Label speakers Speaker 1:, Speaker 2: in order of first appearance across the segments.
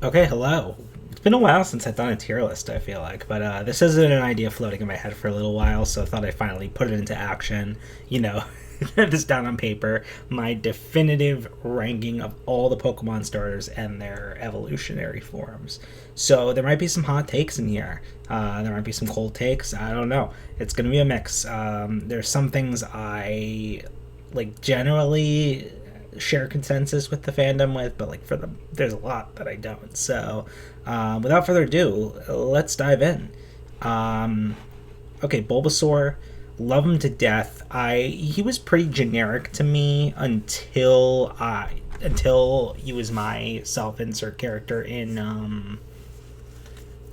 Speaker 1: Okay, hello. It's been a while since I've done a tier list, I feel like, but this has been an idea floating in my head for a little while, so I thought I'd finally put it into action. You know, get this down on paper. My definitive ranking of all the Pokemon starters and their evolutionary forms. So there might be some hot takes in here. There might be some cold takes. I don't know. It's going to be a mix. There's some things I like generally share consensus with the fandom with, but like there's a lot that I don't. So, without further ado, let's dive in. Um, okay, Bulbasaur, love him to death. He was pretty generic to me until he was my self-insert character in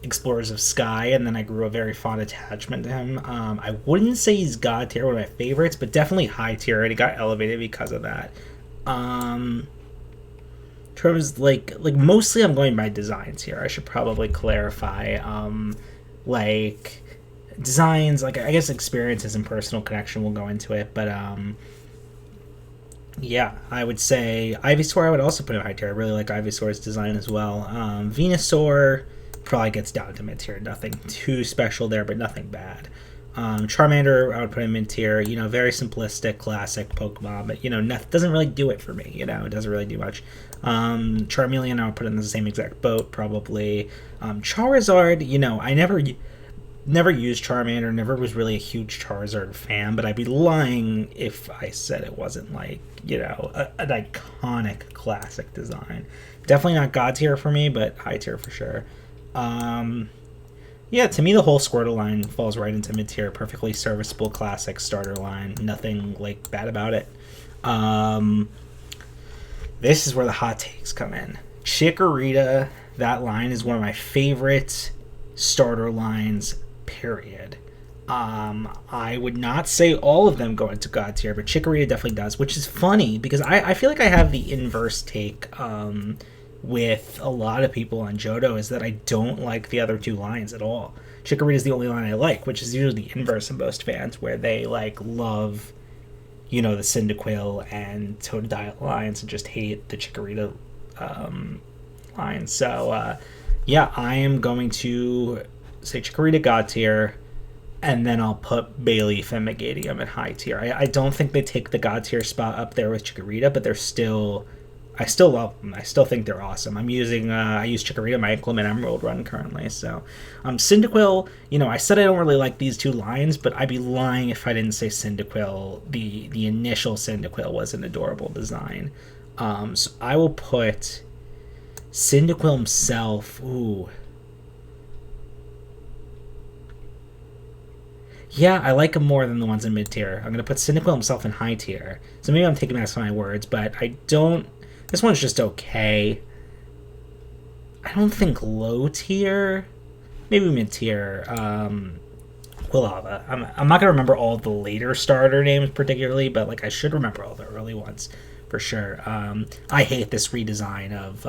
Speaker 1: Explorers of Sky, and then I grew a very fond attachment to him. I wouldn't say he's god tier, one of my favorites, but definitely high tier, and he got elevated because of that. Um, in terms like mostly I'm going by designs here. I should probably clarify. Like designs, like I guess experiences and personal connection will go into it, but yeah, I would say Ivysaur I would also put in high tier. I really like Ivysaur's design as well. Venusaur probably gets down to mid tier. Nothing too special there, but nothing bad. Charmander, I would put in mid tier. You know, very simplistic, classic Pokemon, but you know, doesn't really do it for me. You know, it doesn't really do much. Charmeleon, I would put in the same exact boat, probably. Charizard, you know, I never used Charmander, never was really a huge Charizard fan, but I'd be lying if I said it wasn't like, you know, an iconic classic design. Definitely not god tier for me, but high tier for sure. Um, yeah, to me, the whole Squirtle line falls right into mid tier. Perfectly serviceable classic starter line. Nothing like bad about it. Um, this is where the hot takes come in. Chikorita, that line is one of my favorite starter lines, period. I would not say all of them go into god tier, but Chikorita definitely does, which is funny because I feel like I have the inverse take with a lot of people on Johto, is that I don't like the other two lines at all. Chikorita is the only line I like, which is usually the inverse in most fans, where they like love, you know, the Cyndaquil and Totodile lines and just hate the Chikorita lines. So yeah, I am going to say Chikorita god tier, and then I'll put Bayleaf and Megadium in high tier. I don't think they take the god tier spot up there with Chikorita, but I still love them. I still think they're awesome. I use Chikorita in my Inclement Emerald run currently. So, Cyndaquil, you know, I said I don't really like these two lines, but I'd be lying if I didn't say Cyndaquil. The initial Cyndaquil was an adorable design. So I will put Cyndaquil himself. Ooh. Yeah, I like him more than the ones in mid tier. I'm gonna put Cyndaquil himself in high tier. So maybe I'm taking back some of my words, but I don't. This one's just okay. I don't think low tier. Maybe mid tier. Quilava. I'm not gonna remember all the later starter names particularly, but like I should remember all the early ones for sure. I hate this redesign of.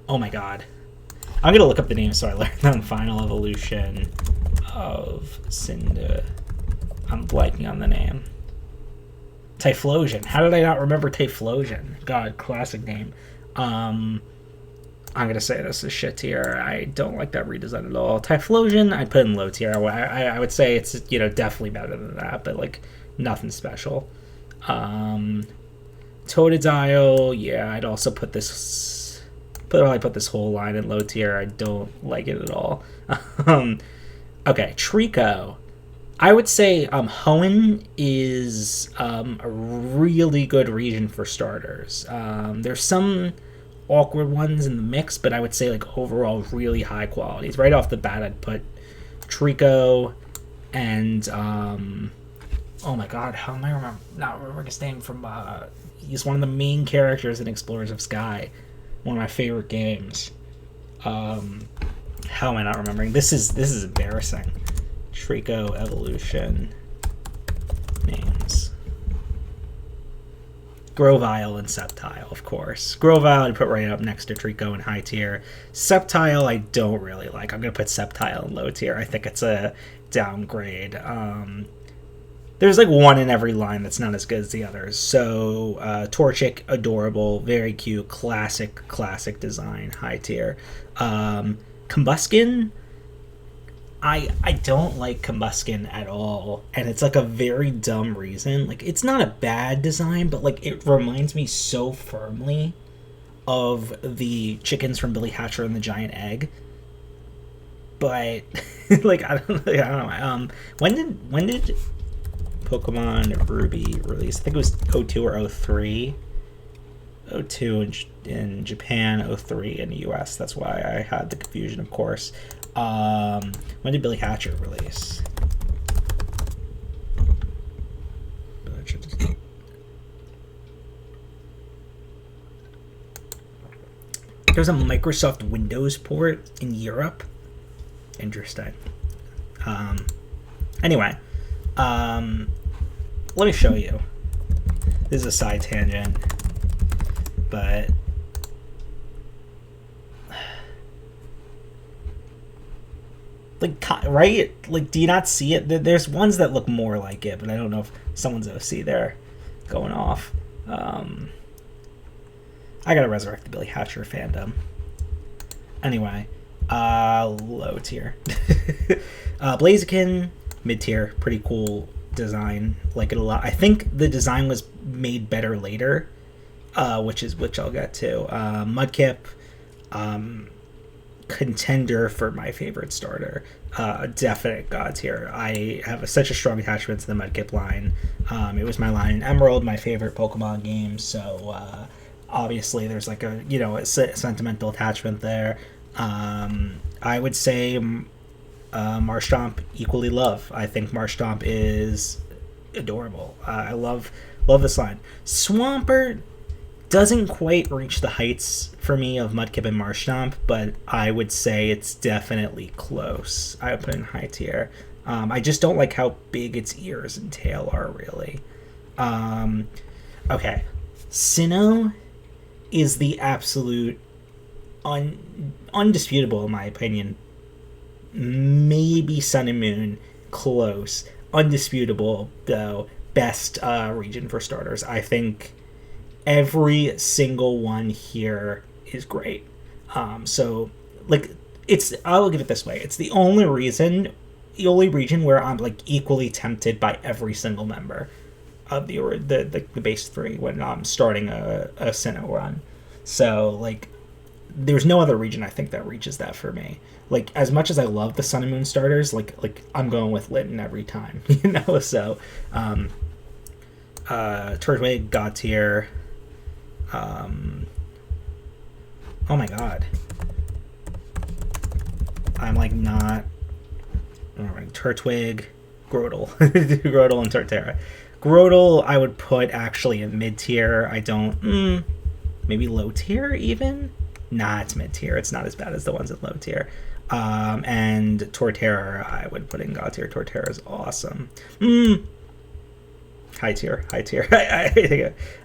Speaker 1: Oh my god. I'm gonna look up the name so I learn them. Final evolution of Cinda. I'm blanking on the name. Typhlosion. How did I not remember Typhlosion? God, classic name. I'm gonna say this is shit tier. I don't like that redesign at all. Typhlosion, I'd put in low tier. I would say it's, you know, definitely better than that, but like nothing special. Totodile, yeah, I'd also put this. Probably put this whole line in low tier. I don't like it at all. Okay, Trico. I would say Hoenn is a really good region for starters. There's some awkward ones in the mix, but I would say like overall really high qualities. Right off the bat, I'd put Trico and oh my god, how am I not remembering his name from? He's one of the main characters in Explorers of Sky, one of my favorite games. How am I not remembering? This is embarrassing. Trico evolution names. Grovyle and Sceptile, of course. Grovyle I'd put right up next to Trico in high tier. Sceptile I don't really like. I'm gonna put Sceptile in low tier. I think it's a downgrade. there's like one in every line that's not as good as the others. So Torchic, adorable, very cute, classic design, high tier. Combuskin, I don't like Combuskin at all, and it's like a very dumb reason. Like, it's not a bad design, but like it reminds me so firmly of the chickens from Billy Hatcher and the Giant Egg. But like I don't know. When did Pokemon Ruby release? I think it was 02 or 03. 02 in Japan, 03 in the US. That's why I had the confusion, of course. When did Billy Hatcher release? There's a Microsoft Windows port in Europe. Interesting. Anyway, let me show you. This is a side tangent, but like, right? Like, do you not see it? There's ones that look more like it, but I don't know if someone's OC there going off. I gotta resurrect the Billy Hatcher fandom. Anyway, low tier. Blaziken, mid tier, pretty cool design. Like it a lot. I think the design was made better later, which I'll get to. Mudkip, contender for my favorite starter. Definite god tier. I have such a strong attachment to the Mudkip line. It was my line in Emerald, my favorite Pokemon game. So obviously there's like a sentimental attachment there. I would say Marshtomp equally love. I think Marshtomp is adorable. I love this line. Swampert doesn't quite reach the heights for me of Mudkip and Marshtomp, but I would say it's definitely close. I would put it in high tier. I just don't like how big its ears and tail are, really. Okay. Sinnoh is the absolute undisputable, in my opinion. Maybe Sun and Moon, close. Undisputable, though, best region for starters. I think every single one here is great. So, like, I'll give it this way. It's the only region where I'm, like, equally tempted by every single member of the base 3 when I'm starting a Sinnoh run. So, like, there's no other region I think that reaches that for me. Like, as much as I love the Sun and Moon starters, like I'm going with Litten every time, you know. So, Turtwig, God tier. Oh my god, I'm like not. Turtwig, Grotle, Grotle and Torterra. Grotle, I would put actually in mid tier. I don't. Maybe low tier even. Nah, it's mid tier. It's not as bad as the ones in low tier. And Torterra, I would put in God tier. Torterra is awesome. High tier.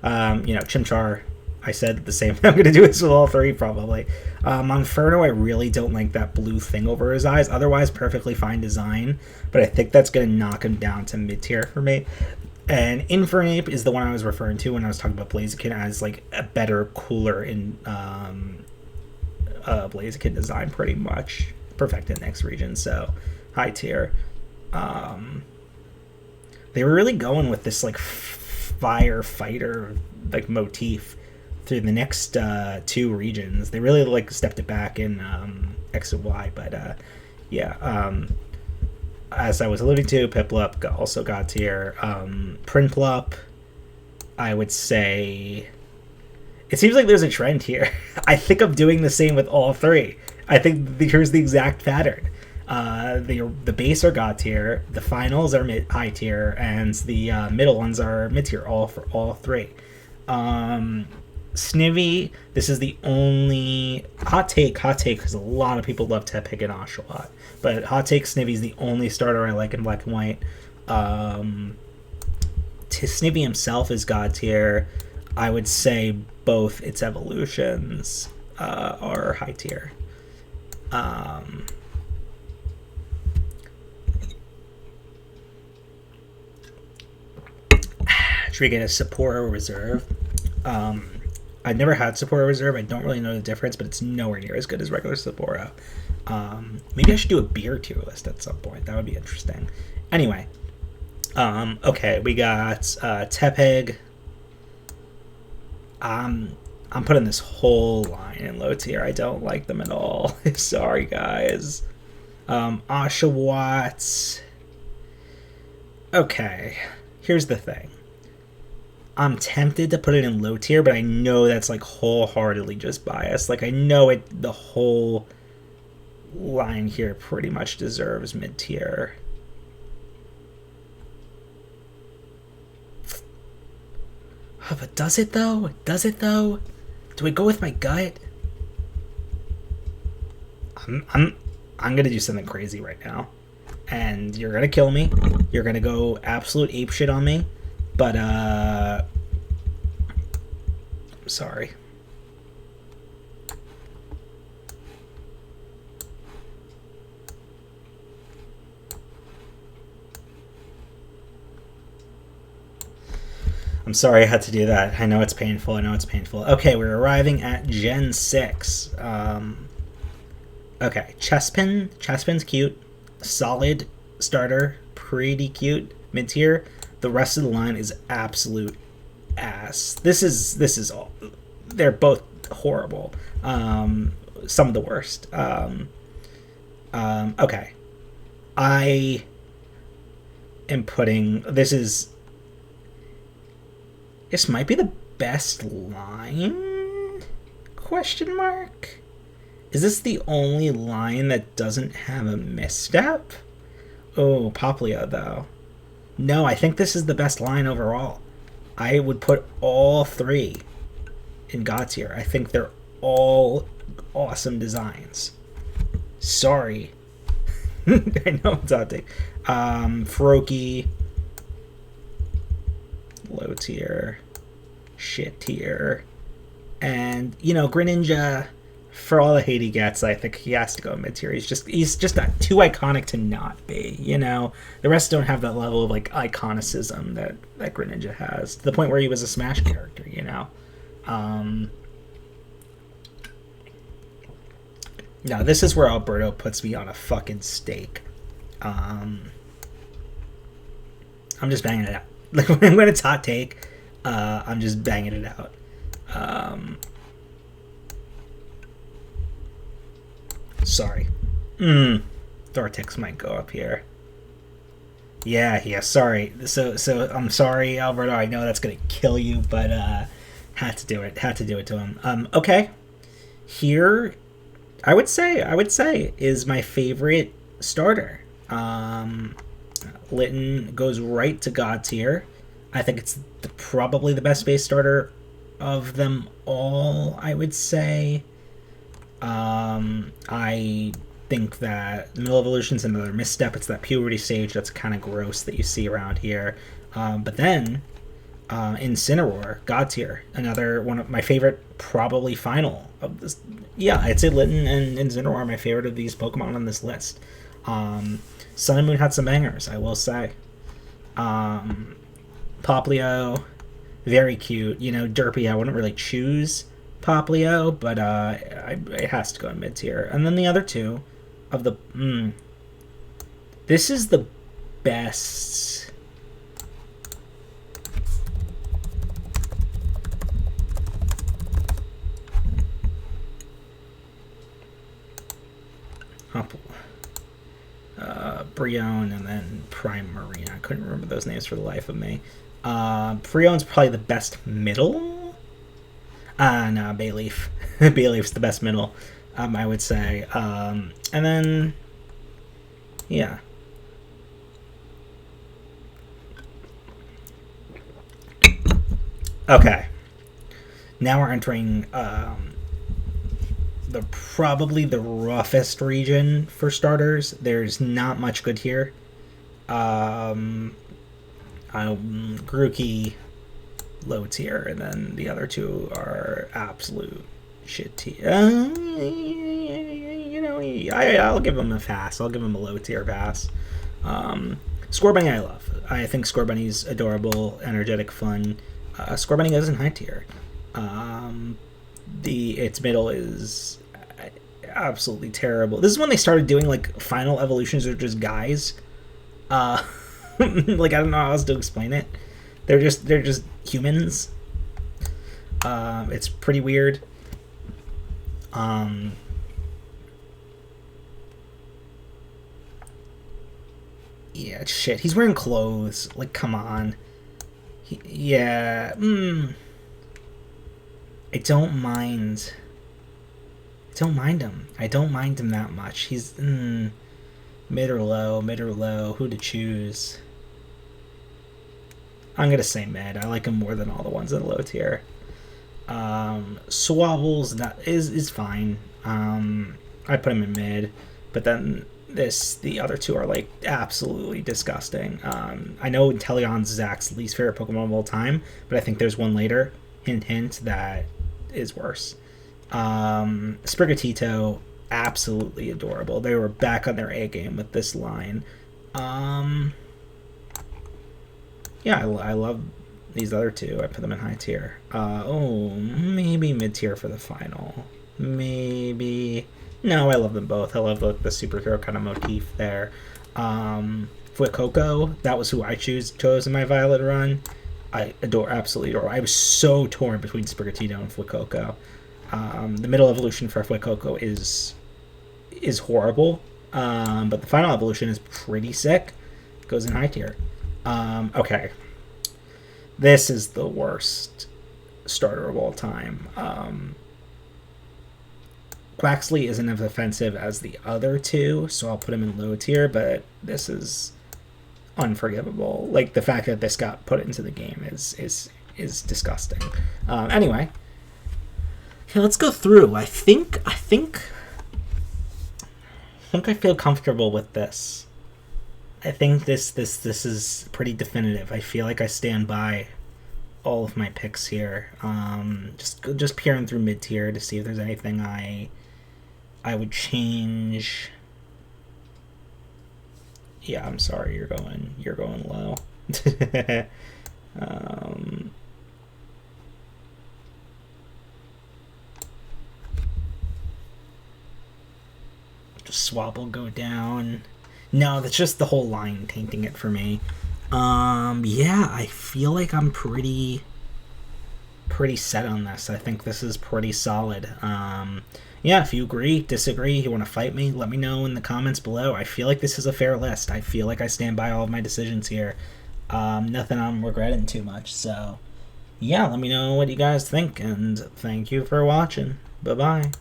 Speaker 1: Chimchar, I said the same thing I'm going to do this with all 3, probably. Monferno, I really don't like that blue thing over his eyes. Otherwise, perfectly fine design. But I think that's going to knock him down to mid tier for me. And Infernape is the one I was referring to when I was talking about Blaziken as, like, a better, cooler in Blaziken design, pretty much. Perfected next region, so high tier. They were really going with this, like, firefighter, like, motif through the next 2 regions. They really, like, stepped it back in X and Y, but as I was alluding to, Piplup also got tier. Prinplup, I would say, it seems like there's a trend here. I think I'm doing the same with all 3. I think here's the exact pattern. The base are God tier, the finals are high tier, and the middle ones are mid tier. All for all 3. Snivy, this is the only hot take because a lot of people love Tepig and Oshawott, but hot take, Snivy's the only starter I like in black and white. Snivy himself is God tier. I would say both its evolutions are high tier. Should we get a Sapporo Reserve? I've never had Sapporo Reserve. I don't really know the difference, but it's nowhere near as good as regular Sapporo. Maybe I should do a beer tier list at some point. That would be interesting. Anyway, okay, we got Tepig. I'm putting this whole line in low tier. I don't like them at all. Sorry, guys. Oshawott. Okay, here's the thing. I'm tempted to put it in low tier, but I know that's like wholeheartedly just biased. Like I know it, the whole line here pretty much deserves mid tier. Oh, but does it though? Does it though? Do we go with my gut? I'm gonna do something crazy right now, and you're gonna kill me. You're gonna go absolute apeshit on me. But, I'm sorry. I'm sorry I had to do that. I know it's painful. Okay, we're arriving at Gen 6. Okay, Chespin. Chespin's cute. Solid starter. Pretty cute. Mid-tier. The rest of the line is absolute ass. This is all. They're both horrible. Some of the worst. Okay. I am putting. This might be the best line? Question mark. Is this the only line that doesn't have a misstep? Oh, Paldea though. No, I think this is the best line overall. I would put all three in God tier. I think they're all awesome designs. Sorry. I know it's hot take. Froakie. Low tier. Shit tier. And, Greninja, for all the hate he gets, I think he has to go mid tier. He's just not too iconic to not be. The rest don't have that level of like iconicism that Greninja has, to the point where he was a Smash character. No, this is where Alberto puts me on a fucking stake. I'm just banging it out. Like when it's hot take, I'm just banging it out. Sorry. Thortix might go up here. Yeah, sorry. So I'm sorry, Alberto. I know that's gonna kill you, but had to do it to him. Okay. Here I would say is my favorite starter. Litten goes right to God tier. I think it's probably the best base starter of them all, I would say. I think that the Middle Evolution's another misstep. It's that puberty stage that's kind of gross that you see around here. But then in Sinnoh, God tier, another one of my favorite, probably final of this. Yeah, I'd say Litten and Sinnoh are my favorite of these Pokemon on this list. Sun and Moon had some bangers, I will say. Poplio, very cute. Derpy, I wouldn't really choose Poplio, but it has to go in mid tier. And then the other two of the this is the best. Brion and then Prime Marina. I couldn't remember those names for the life of me. Brion's probably the best middle. No, Bayleaf. Bayleaf's the best middle, I would say. And then, yeah. Okay. Now we're entering probably the roughest region for starters. There's not much good here. Grookey, low tier, and then the other two are absolute shit tier. I'll give him a pass. I'll give him a low tier pass. Scorbunny I love. I think Scorbunny's adorable, energetic, fun. Scorbunny goes in high tier. Its middle is absolutely terrible. This is when they started doing like final evolutions are just guys. Like I don't know how else to explain it. They're just humans. It's pretty weird. Yeah, shit. He's wearing clothes. Like, come on. Yeah. I don't mind. I don't mind him. I don't mind him that much. He's mid or low, mid or low. Who to choose? I'm gonna say mid. I like him more than all the ones in the low tier. Swabbles is fine. I put him in mid, but then the other two are like absolutely disgusting. I know Inteleon's Zach's least favorite Pokemon of all time, but I think there's one later, hint hint, that is worse. Sprigatito, absolutely adorable. They were back on their A game with this line. Yeah, I love these other two. I put them in high tier. Maybe mid tier for the final. Maybe. No, I love them both. I love the superhero kind of motif there. Fuecoco, that was who I chose in my Violet run. I absolutely adore. I was so torn between Sprigatito and Fuecoco. The middle evolution for Fuecoco is horrible, but the final evolution is pretty sick. Goes in high tier. Okay. This is the worst starter of all time. Quaxley isn't as offensive as the other two, so I'll put him in low tier, but this is unforgivable. Like, the fact that this got put into the game is disgusting. Anyway. Okay, let's go through. I think I feel comfortable with this. I think this is pretty definitive. I feel like I stand by all of my picks here. Just peering through mid tier to see if there's anything I would change. Yeah, I'm sorry. You're going low. Swabble go down. No, that's just the whole line tainting it for me. Yeah, I feel like I'm pretty set on this. I think this is pretty solid. Yeah, if you agree, disagree, you want to fight me, let me know in the comments below. I feel like this is a fair list. I feel like I stand by all of my decisions here. Nothing I'm regretting too much. So, yeah, let me know what you guys think, and thank you for watching. Bye-bye.